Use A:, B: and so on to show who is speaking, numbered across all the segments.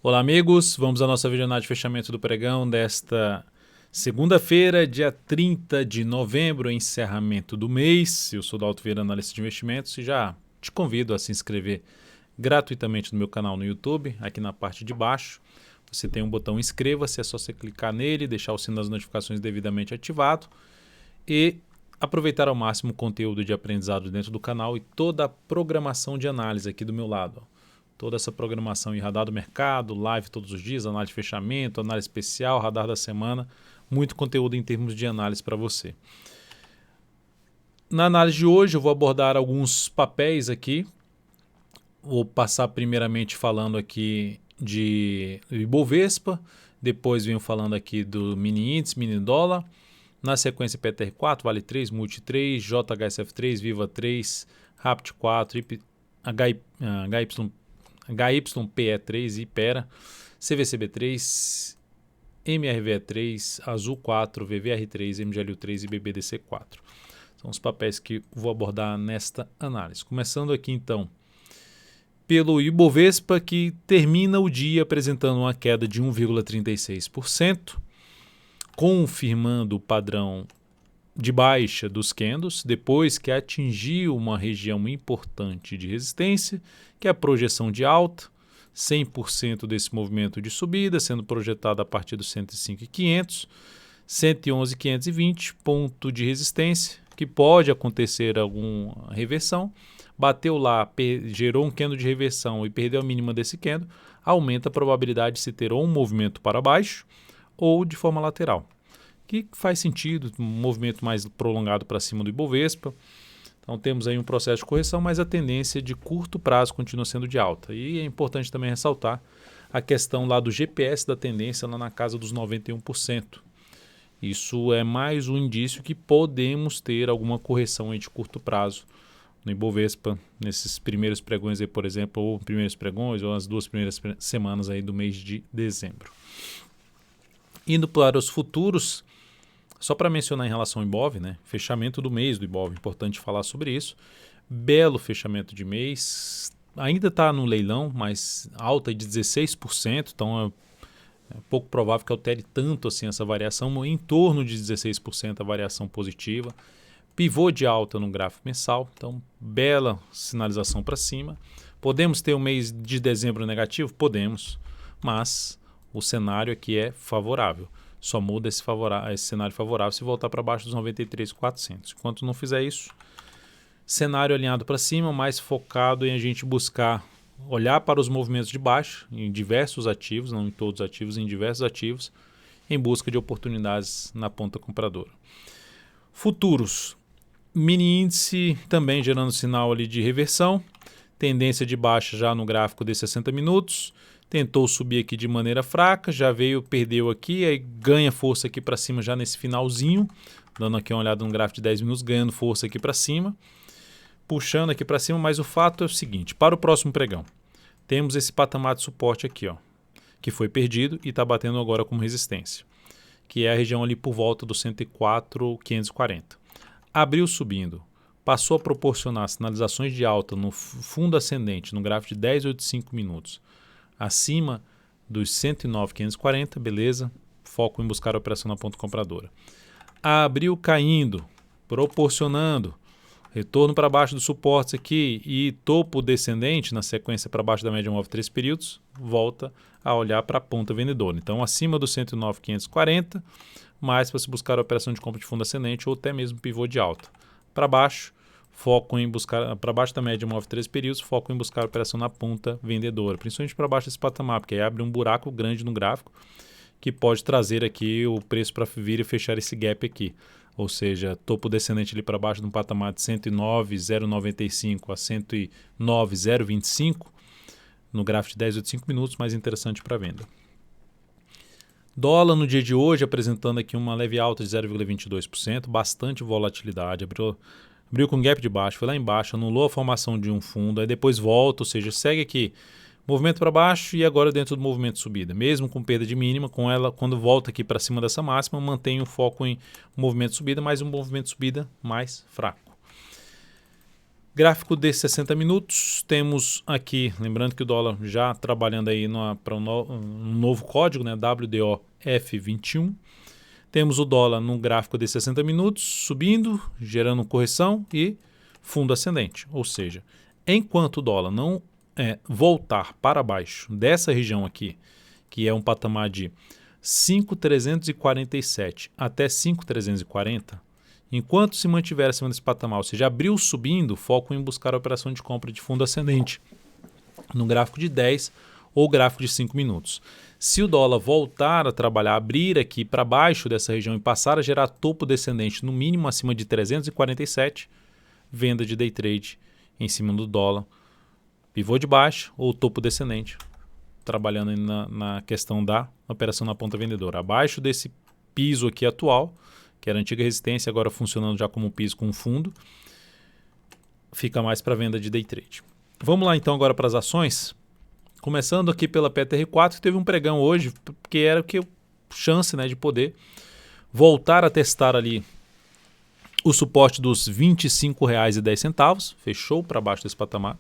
A: Olá, amigos. Vamos à nossa videoanálise de fechamento do pregão desta segunda-feira, dia 30 de novembro, encerramento do mês. Eu sou o Dalto Vieira, analista de investimentos, e já te convido a se inscrever gratuitamente no meu canal no YouTube. Aqui na parte de baixo você tem um botão inscreva-se, é só você clicar nele, deixar o sino das notificações devidamente ativado e aproveitar ao máximo o conteúdo de aprendizado dentro do canal e toda a programação de análise aqui do meu lado. Toda essa programação em radar do mercado, live todos os dias, análise de fechamento, análise especial, radar da semana, muito conteúdo em termos de análise para você. Na análise de hoje eu vou abordar alguns papéis aqui. Vou passar primeiramente falando aqui de Ibovespa, depois venho falando aqui do mini índice, mini dólar, na sequência PTR4, Vale 3, Multi 3, JHSF3, Viva 3, Rapt 4, HYPE3, Ipera, CVCB3, MRVE3, Azul 4, VVR3, MGLU3 e BBDC4. São os papéis que vou abordar nesta análise. Começando aqui então pelo Ibovespa, que termina o dia apresentando uma queda de 1,36%, confirmando o padrão de baixa dos candles, depois que atingiu uma região importante de resistência, que é a projeção de alta, 100% desse movimento de subida, sendo projetado a partir dos 105.500, 111.520, ponto de resistência, que pode acontecer alguma reversão, bateu lá, gerou um candle de reversão e perdeu a mínima desse candle, aumenta a probabilidade de se ter ou um movimento para baixo ou de forma lateral, que faz sentido, um movimento mais prolongado para cima do Ibovespa. Então temos aí um processo de correção, mas a tendência de curto prazo continua sendo de alta. E é importante também ressaltar a questão lá do GPS da tendência lá na casa dos 91%. Isso é mais um indício que podemos ter alguma correção aí de curto prazo no Ibovespa nesses primeiros pregões aí, por exemplo, ou primeiros pregões, ou as duas primeiras semanas aí do mês de dezembro. Indo para os futuros, só para mencionar em relação ao Ibov, né? Fechamento do mês do Ibov, importante falar sobre isso. Belo fechamento de mês, ainda está no leilão, mas alta de 16%, então é pouco provável que altere tanto assim essa variação, em torno de 16% a variação positiva. Pivô de alta no gráfico mensal, então bela sinalização para cima. Podemos ter um mês de dezembro negativo? Podemos, mas o cenário aqui é favorável. Só muda esse cenário favorável se voltar para baixo dos 93.400. Enquanto não fizer isso, cenário alinhado para cima, mais focado em a gente buscar olhar para os movimentos de baixo em diversos ativos, não em todos os ativos, em diversos ativos, em busca de oportunidades na ponta compradora. Futuros. Mini índice também gerando sinal ali de reversão, tendência de baixa já no gráfico de 60 minutos, tentou subir aqui de maneira fraca, já veio, perdeu aqui, aí ganha força aqui para cima já nesse finalzinho, dando aqui uma olhada no gráfico de 10 minutos, ganhando força aqui para cima, puxando aqui para cima, mas o fato é o seguinte, para o próximo pregão, temos esse patamar de suporte aqui, ó, que foi perdido e está batendo agora como resistência, que é a região ali por volta do 104.540. Abriu subindo, passou a proporcionar sinalizações de alta no fundo ascendente, no gráfico de 10 ou de 5 minutos, acima dos 109.540, beleza, foco em buscar a operação na ponta compradora. Abriu caindo, proporcionando retorno para baixo dos suportes aqui e topo descendente na sequência para baixo da média móvel 3 períodos, volta a olhar para a ponta vendedora. Então acima dos 109.540, mais para se buscar a operação de compra de fundo ascendente ou até mesmo pivô de alta. Para baixo, foco em buscar, para baixo da média móvel 3 períodos, foco em buscar a operação na ponta vendedora, principalmente para baixo desse patamar, porque aí abre um buraco grande no gráfico que pode trazer aqui o preço para vir e fechar esse gap aqui. Ou seja, topo descendente ali para baixo de um patamar de 109,095 a 109,025 no gráfico de 10 ou de 5 minutos, mais interessante para venda. Dólar no dia de hoje apresentando aqui uma leve alta de 0,22%, bastante volatilidade, abriu com gap de baixo, foi lá embaixo, anulou a formação de um fundo, aí depois volta, ou seja, segue aqui, movimento para baixo e agora dentro do movimento de subida. Mesmo com perda de mínima, com ela, quando volta aqui para cima dessa máxima, mantém o foco em movimento de subida, mas um movimento de subida mais fraco. Gráfico de 60 minutos, temos aqui, lembrando que o dólar já trabalhando aí para um novo código, né, WDOF21. Temos o dólar no gráfico de 60 minutos subindo, gerando correção e fundo ascendente. Ou seja, enquanto o dólar não voltar para baixo dessa região aqui, que é um patamar de 5.347 até 5.340, enquanto se mantiver acima desse patamar, ou seja, abriu subindo, foco em buscar a operação de compra de fundo ascendente no gráfico de 10 ou gráfico de 5 minutos. Se o dólar voltar a trabalhar, abrir aqui para baixo dessa região e passar a gerar topo descendente no mínimo acima de 347, venda de day trade em cima do dólar, pivô de baixo ou topo descendente, trabalhando na questão da operação na ponta vendedora. Abaixo desse piso aqui atual, que era a antiga resistência, agora funcionando já como um piso com fundo, fica mais para venda de day trade. Vamos lá então agora para as ações. Começando aqui pela PTR4, que teve um pregão hoje, que era o que chance, né, de poder voltar a testar ali o suporte dos R$ 25,10, fechou para baixo desse patamar.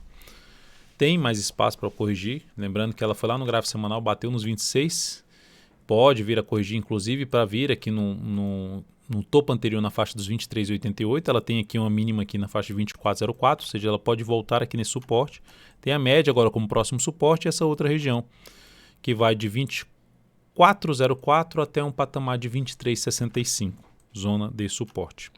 A: Tem mais espaço para corrigir, lembrando que ela foi lá no gráfico semanal, bateu nos 26, pode vir a corrigir inclusive para vir aqui no topo anterior na faixa dos 23,88, ela tem aqui uma mínima aqui na faixa de 24,04, ou seja, ela pode voltar aqui nesse suporte. Tem a média agora como próximo suporte e essa outra região, que vai de 24,04 até um patamar de 23,65, zona de suporte.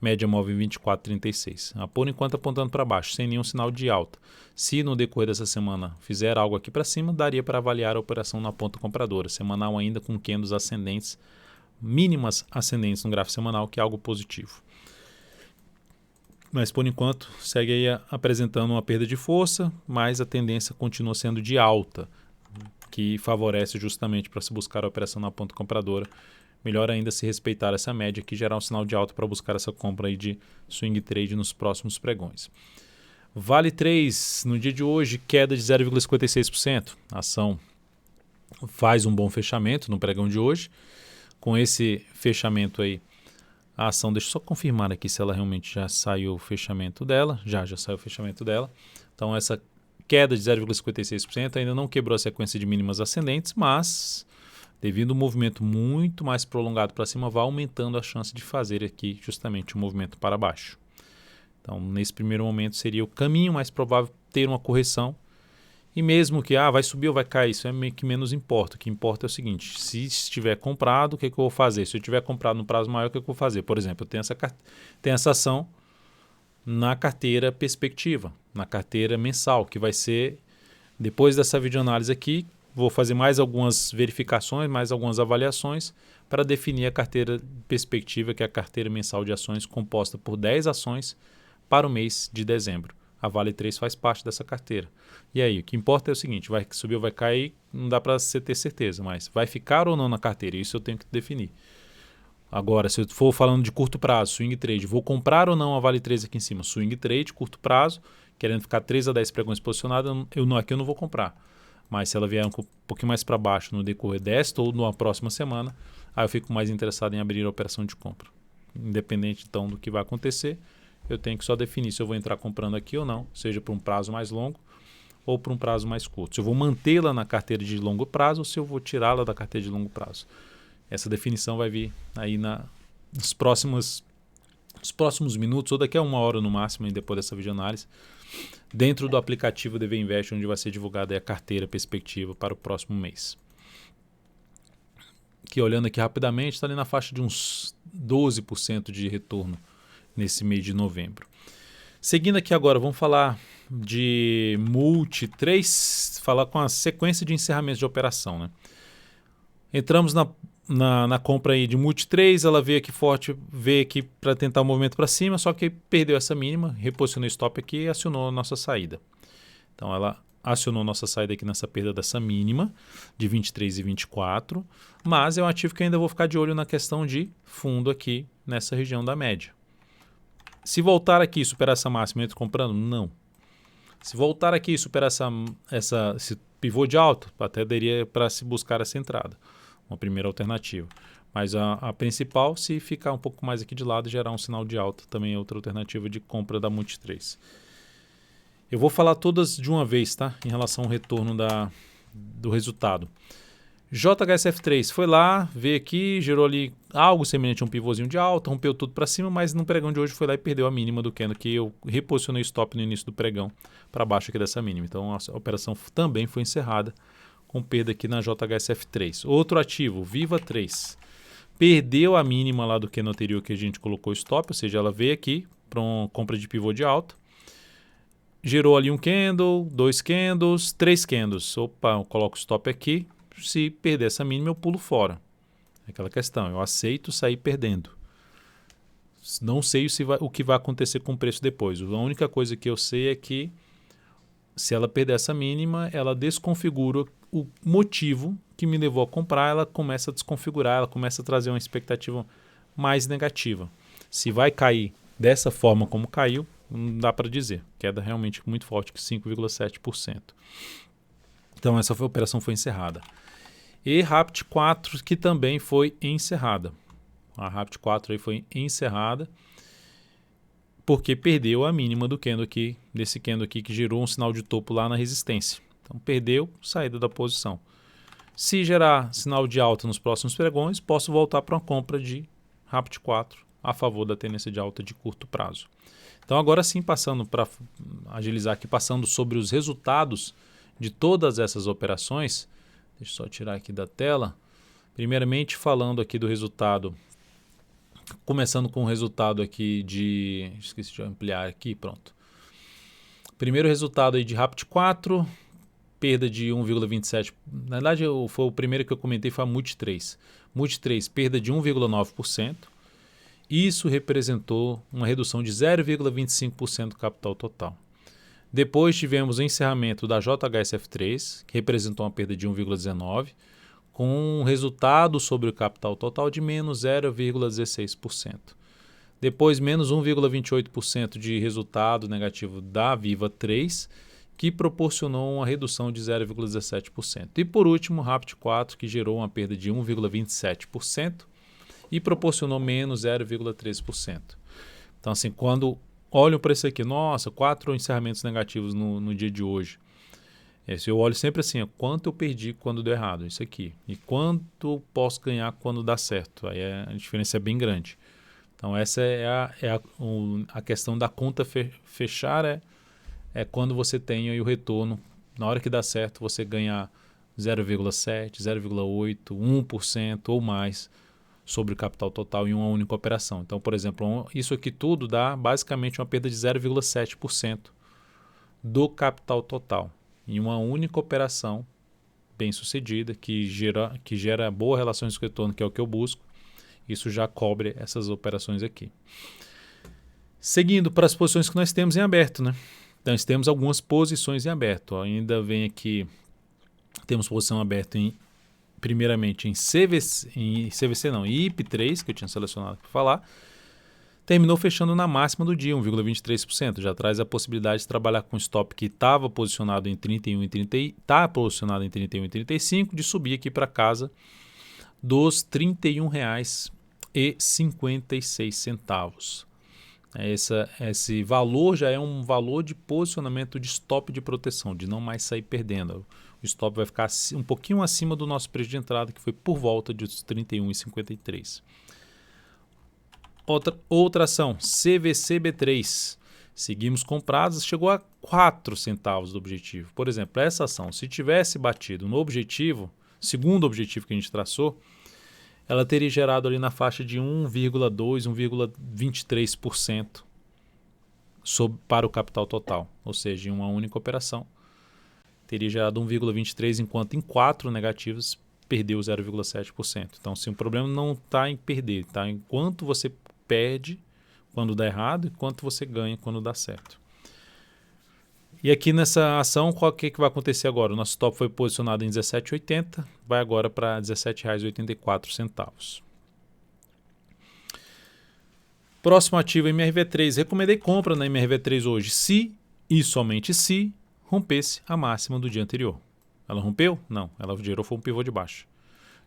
A: Média móvel em 24,36. Por enquanto apontando para baixo, sem nenhum sinal de alta. Se no decorrer dessa semana fizer algo aqui para cima, daria para avaliar a operação na ponta compradora. Semanal ainda com candles ascendentes, mínimas ascendentes no gráfico semanal, que é algo positivo. Mas por enquanto segue aí apresentando uma perda de força, mas a tendência continua sendo de alta, que favorece justamente para se buscar a operação na ponta compradora. Melhor ainda se respeitar essa média aqui, gerar um sinal de alta para buscar essa compra aí de swing trade nos próximos pregões. Vale 3, no dia de hoje, queda de 0,56%. A ação faz um bom fechamento no pregão de hoje. Com esse fechamento aí, a ação, deixa eu só confirmar aqui se ela realmente já saiu o fechamento dela. Já saiu o fechamento dela. Então essa queda de 0,56% ainda não quebrou a sequência de mínimas ascendentes, mas devido ao movimento muito mais prolongado para cima, vai aumentando a chance de fazer aqui justamente um movimento para baixo. Então nesse primeiro momento seria o caminho mais provável ter uma correção. E mesmo que vai subir ou vai cair, isso é meio que menos importa. O que importa é o seguinte, se estiver comprado, o que eu vou fazer? Se eu tiver comprado no prazo maior, o que eu vou fazer? Por exemplo, eu tenho essa ação na carteira perspectiva, na carteira mensal, que vai ser, depois dessa videoanálise aqui, vou fazer mais algumas verificações, mais algumas avaliações para definir a carteira perspectiva, que é a carteira mensal de ações composta por 10 ações para o mês de dezembro. A Vale 3 faz parte dessa carteira. E aí, o que importa é o seguinte, vai subir ou vai cair, não dá para você ter certeza, mas vai ficar ou não na carteira, isso eu tenho que definir. Agora, se eu for falando de curto prazo, swing trade, vou comprar ou não a Vale 3 aqui em cima? Swing trade, curto prazo, querendo ficar 3 a 10 pregões posicionados, aqui eu não vou comprar. Mas se ela vier um pouquinho mais para baixo no decorrer desta ou na próxima semana, aí eu fico mais interessado em abrir a operação de compra. Independente então do que vai acontecer, eu tenho que só definir se eu vou entrar comprando aqui ou não, seja por um prazo mais longo ou por um prazo mais curto. Se eu vou mantê-la na carteira de longo prazo ou se eu vou tirá-la da carteira de longo prazo. Essa definição vai vir aí nos próximos minutos, ou daqui a 1 hora no máximo, depois dessa videoanálise, dentro do aplicativo DV Invest, onde vai ser divulgada a carteira perspectiva para o próximo mês. Que olhando aqui rapidamente, está ali na faixa de uns 12% de retorno nesse mês de novembro. Seguindo aqui agora, vamos falar de Multi 3, falar com a sequência de encerramento de operação, né? Entramos na compra aí de Multi 3, ela veio aqui forte, veio aqui para tentar o movimento para cima, só que perdeu essa mínima, reposicionou o stop aqui e acionou a nossa saída. Então ela acionou nossa saída aqui nessa perda dessa mínima de 23,24, mas é um ativo que ainda vou ficar de olho na questão de fundo aqui nessa região da média. Se voltar aqui e superar essa máxima, eu entro comprando? Não. Se voltar aqui e superar esse pivô de alto, até daria para se buscar essa entrada. Uma primeira alternativa. Mas a principal, se ficar um pouco mais aqui de lado, gerar um sinal de alta, também é outra alternativa de compra da Multi 3. Eu vou falar todas de uma vez, tá? Em relação ao retorno do resultado. JHSF3 foi lá, veio aqui, gerou ali algo semelhante a um pivôzinho de alta, rompeu tudo para cima, mas no pregão de hoje foi lá e perdeu a mínima do candle, que eu reposicionei o stop no início do pregão para baixo aqui dessa mínima. Então a operação também foi encerrada com perda aqui na JHSF3. Outro ativo, Viva 3. Perdeu a mínima lá do candle anterior que a gente colocou o stop, ou seja, ela veio aqui para uma compra de pivô de alta. Gerou ali um candle, 2 candles, 3 candles. Opa, eu coloco o stop aqui. Se perder essa mínima, eu pulo fora. É aquela questão, eu aceito sair perdendo. Não sei o que vai acontecer com o preço depois. A única coisa que eu sei é que se ela perder essa mínima, ela desconfigura o motivo que me levou a comprar, ela começa a desconfigurar, ela começa a trazer uma expectativa mais negativa. Se vai cair dessa forma como caiu, não dá para dizer. Queda realmente muito forte, 5,7%. Então essa operação foi encerrada. E Rapt 4, que também foi encerrada. A Rapt 4 aí foi encerrada porque perdeu a mínima do candle aqui, desse candle aqui que gerou um sinal de topo lá na resistência. Então perdeu, saída da posição. Se gerar sinal de alta nos próximos pregões, posso voltar para uma compra de Rapt 4 a favor da tendência de alta de curto prazo. Então agora sim, passando para agilizar aqui, passando sobre os resultados de todas essas operações. Deixa eu só tirar aqui da tela. Primeiramente falando aqui do resultado, começando com o resultado aqui de... Esqueci de ampliar aqui, pronto. Primeiro resultado aí de Rapt 4, perda de 1,27%. Na verdade, foi o primeiro que eu comentei, foi a Multi 3. Multi 3, perda de 1,9%. Isso representou uma redução de 0,25% do capital total. Depois tivemos o encerramento da JHSF3, que representou uma perda de 1,19%, com um resultado sobre o capital total de menos 0,16%. Depois, menos 1,28% de resultado negativo da Viva 3, que proporcionou uma redução de 0,17%. E por último, o Rapt 4, que gerou uma perda de 1,27% e proporcionou menos 0,3%. Então, assim, quando olham para isso aqui, nossa, 4 encerramentos negativos no dia de hoje. Eu olho sempre assim, quanto eu perdi quando deu errado, isso aqui. E quanto eu posso ganhar quando dá certo. Aí a diferença é bem grande. Então essa é a questão da conta fechar, é quando você tem aí o retorno. Na hora que dá certo, você ganha 0,7, 0,8, 1% ou mais sobre o capital total em uma única operação. Então, por exemplo, isso aqui tudo dá basicamente uma perda de 0,7% do capital total em uma única operação bem sucedida, que gera boa relação de retorno, que é o que eu busco. Isso já cobre essas operações aqui. Seguindo para as posições que nós temos em aberto, né? Então, nós temos algumas posições em aberto. Ainda vem aqui, temos posição aberta primeiramente em IP3, que eu tinha selecionado para falar, terminou fechando na máxima do dia, 1,23%. Já traz a possibilidade de trabalhar com stop que estava posicionado em 31,30, está posicionado em 31,35, de subir aqui para casa dos R$ 31,56. Esse valor já é um valor de posicionamento de stop de proteção, de não mais sair perdendo. O stop vai ficar um pouquinho acima do nosso preço de entrada, que foi por volta de R$ 31,53. Outra ação, CVCB3. Seguimos comprados, chegou a 4 centavos do objetivo. Por exemplo, essa ação, se tivesse batido no objetivo, segundo objetivo que a gente traçou, ela teria gerado ali na faixa de 1,2%, 1,23% para o capital total. Ou seja, em uma única operação, teria gerado 1,23%, enquanto em 4 negativos perdeu 0,7%. Então, o problema não está em perder, está em quanto você perde quando dá errado e quanto você ganha quando dá certo. E aqui nessa ação, o que vai acontecer agora? O nosso stop foi posicionado em R$ 17,80, vai agora para R$ 17,84. Próximo ativo, MRV3. Recomendei compra na MRV3 hoje, se e somente se rompesse a máxima do dia anterior. Ela rompeu? Não, ela gerou foi um pivô de baixo.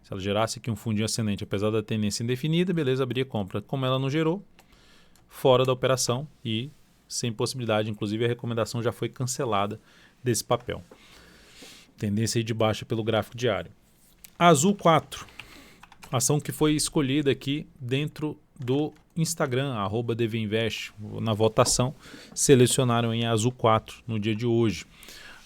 A: Se ela gerasse aqui um fundinho ascendente, apesar da tendência indefinida, beleza, abria compra. Como ela não gerou, fora da operação e sem possibilidade, inclusive a recomendação já foi cancelada desse papel. Tendência aí de baixa pelo gráfico diário. Azul 4, ação que foi escolhida aqui dentro do Instagram, @dvinvest, na votação, selecionaram em Azul 4 no dia de hoje.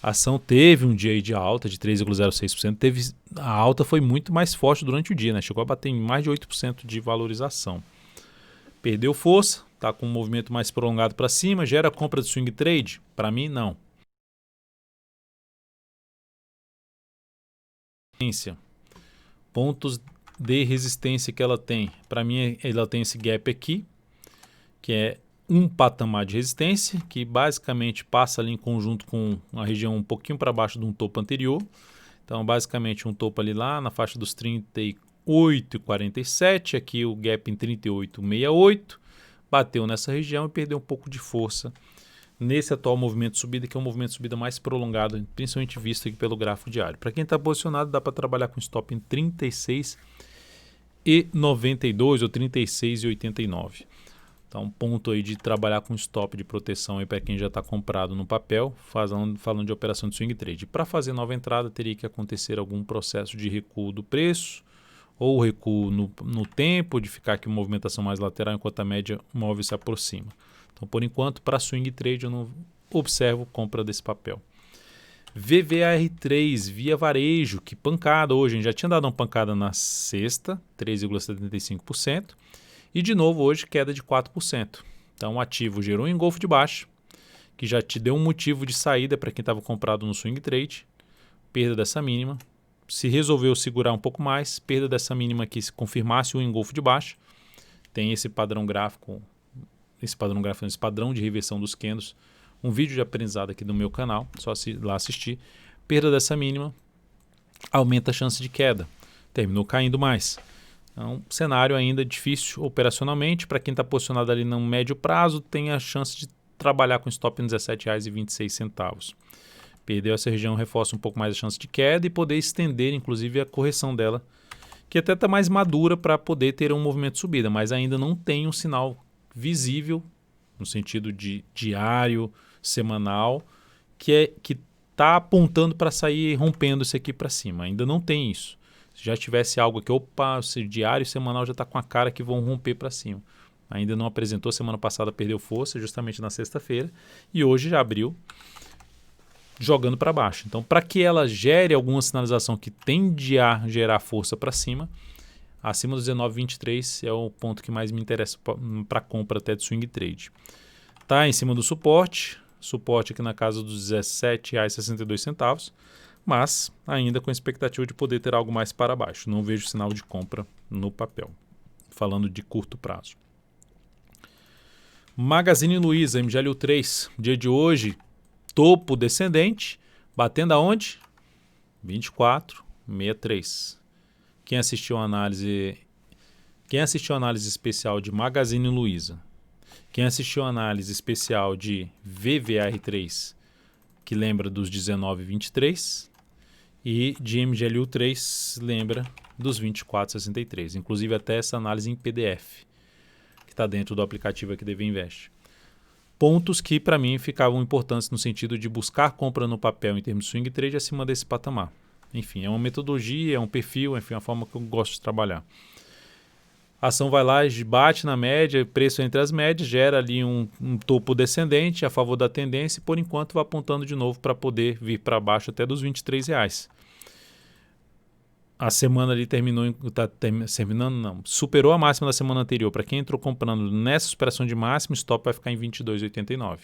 A: A ação teve um dia aí de alta de 3,06%, a alta foi muito mais forte durante o dia, né? Chegou a bater em mais de 8% de valorização. Perdeu força, está com um movimento mais prolongado para cima, gera compra de swing trade? Para mim, não. Pontos de resistência que ela tem. Para mim, ela tem esse gap aqui, que é um patamar de resistência, que basicamente passa ali em conjunto com a região um pouquinho para baixo de um topo anterior. Então, basicamente, um topo ali lá na faixa dos 38,47. Aqui o gap em 38,68. Bateu nessa região e perdeu um pouco de força nesse atual movimento de subida, que é um movimento de subida mais prolongado, principalmente visto aqui pelo gráfico diário. Para quem está posicionado, dá para trabalhar com stop em 36,92 ou 36,89. Então, ponto aí de trabalhar com stop de proteção aí para quem já está comprado no papel, falando de operação de swing trade. Para fazer nova entrada, teria que acontecer algum processo de recuo do preço, ou recuo no tempo, de ficar aqui uma movimentação mais lateral enquanto a média móvel se aproxima. Então, por enquanto, para swing trade, eu não observo compra desse papel. VVAR3, Via Varejo, que pancada hoje. A gente já tinha dado uma pancada na sexta, 3,75%. E de novo hoje queda de 4%. Então o ativo gerou um engolfo de baixa, que já te deu um motivo de saída para quem estava comprado no swing trade. Perda dessa mínima. Se resolveu segurar um pouco mais, perda dessa mínima aqui, se confirmasse o engolfo de baixa. Tem esse padrão gráfico, esse padrão de reversão dos candles. Um vídeo de aprendizado aqui no meu canal, só lá assistir. Perda dessa mínima aumenta a chance de queda. Terminou caindo mais. Então, cenário ainda difícil operacionalmente. Para quem está posicionado ali no médio prazo, tem a chance de trabalhar com stop em R$ 17,26. Perdeu essa região, reforça um pouco mais a chance de queda e poder estender, inclusive, a correção dela, que até está mais madura para poder ter um movimento de subida, mas ainda não tem um sinal visível, no sentido de diário, semanal, que está apontando para sair rompendo isso aqui para cima. Ainda não tem isso. Se já tivesse algo aqui, se diário e semanal já está com a cara que vão romper para cima. Ainda não apresentou, semana passada perdeu força, justamente na sexta-feira, e hoje já abriu jogando para baixo. Então, para que ela gere alguma sinalização que tende a gerar força para cima, acima dos 19,23 é o ponto que mais me interessa para compra até de swing trade. Está em cima do suporte aqui na casa dos R$ 17,62, mas ainda com a expectativa de poder ter algo mais para baixo. Não vejo sinal de compra no papel, falando de curto prazo. Magazine Luiza, MGLU3, dia de hoje, topo descendente, batendo aonde? 24,63. Quem assistiu a análise especial de Magazine Luiza, quem assistiu a análise especial de VVAR3, que lembra dos 19,23, e de MGLU3 lembra dos 24,63. Inclusive até essa análise em PDF, que está dentro do aplicativo aqui DVInvest. Pontos que para mim ficavam importantes no sentido de buscar compra no papel em termos de swing trade acima desse patamar. Enfim, é uma metodologia, é um perfil, enfim, é uma forma que eu gosto de trabalhar. A ação vai lá, bate na média, preço entre as médias, gera ali um topo descendente a favor da tendência e por enquanto vai apontando de novo para poder vir para baixo até dos R$23. A semana ali superou a máxima da semana anterior. Para quem entrou comprando nessa superação de máximo, o stop vai ficar em 22,89.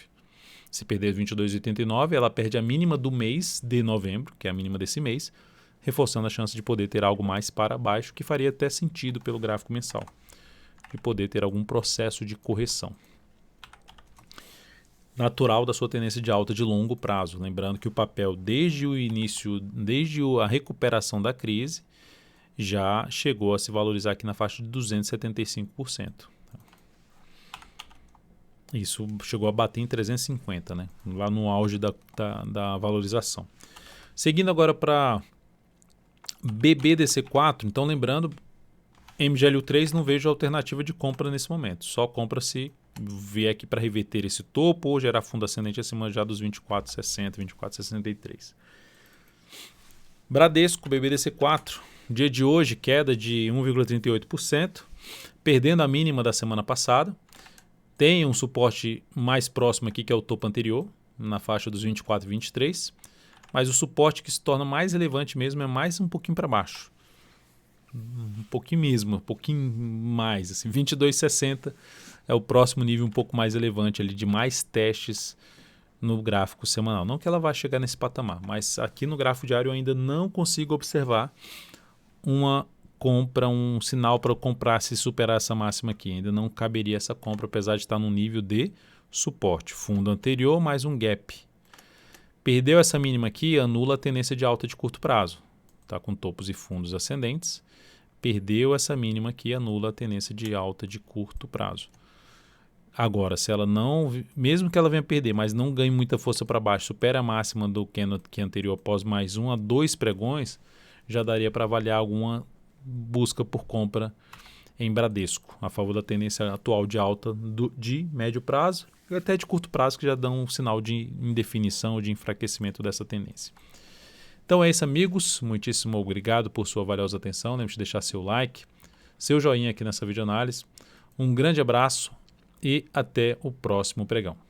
A: Se perder 22,89, ela perde a mínima do mês de novembro, que é a mínima desse mês, reforçando a chance de poder ter algo mais para baixo, que faria até sentido pelo gráfico mensal, e poder ter algum processo de correção natural da sua tendência de alta de longo prazo. Lembrando que o papel, desde a recuperação da crise, já chegou a se valorizar aqui na faixa de 275%. Isso chegou a bater em 350, né? Lá no auge da valorização. Seguindo agora para BBDC4, então lembrando, MGLU3 não vejo alternativa de compra nesse momento. Só compra se vier aqui para reverter esse topo ou gerar fundo ascendente acima já dos 24,60, 24,63. Bradesco, BBDC4, dia de hoje queda de 1,38%, perdendo a mínima da semana passada. Tem um suporte mais próximo aqui que é o topo anterior, na faixa dos 24,23, mas o suporte que se torna mais relevante mesmo é mais um pouquinho para baixo. Um pouquinho mesmo, um pouquinho mais, assim, 22,60 é o próximo nível um pouco mais relevante ali de mais testes no gráfico semanal. Não que ela vá chegar nesse patamar, mas aqui no gráfico diário eu ainda não consigo observar uma compra, um sinal para comprar se superar essa máxima aqui. Ainda não caberia essa compra, apesar de estar num nível de suporte. Fundo anterior mais um gap. Perdeu essa mínima aqui, anula a tendência de alta de curto prazo. Está com topos e fundos ascendentes. Perdeu essa mínima aqui, anula a tendência de alta de curto prazo. Agora, se ela não, mesmo que ela venha perder, mas não ganhe muita força para baixo, supera a máxima do candle anterior após mais 1 a 2 pregões, já daria para avaliar alguma busca por compra em Bradesco, a favor da tendência atual de alta de médio prazo e até de curto prazo, que já dão um sinal de indefinição, de enfraquecimento dessa tendência. Então é isso, amigos. Muitíssimo obrigado por sua valiosa atenção. Lembre-se de deixar seu like, seu joinha aqui nessa videoanálise. Um grande abraço e até o próximo pregão.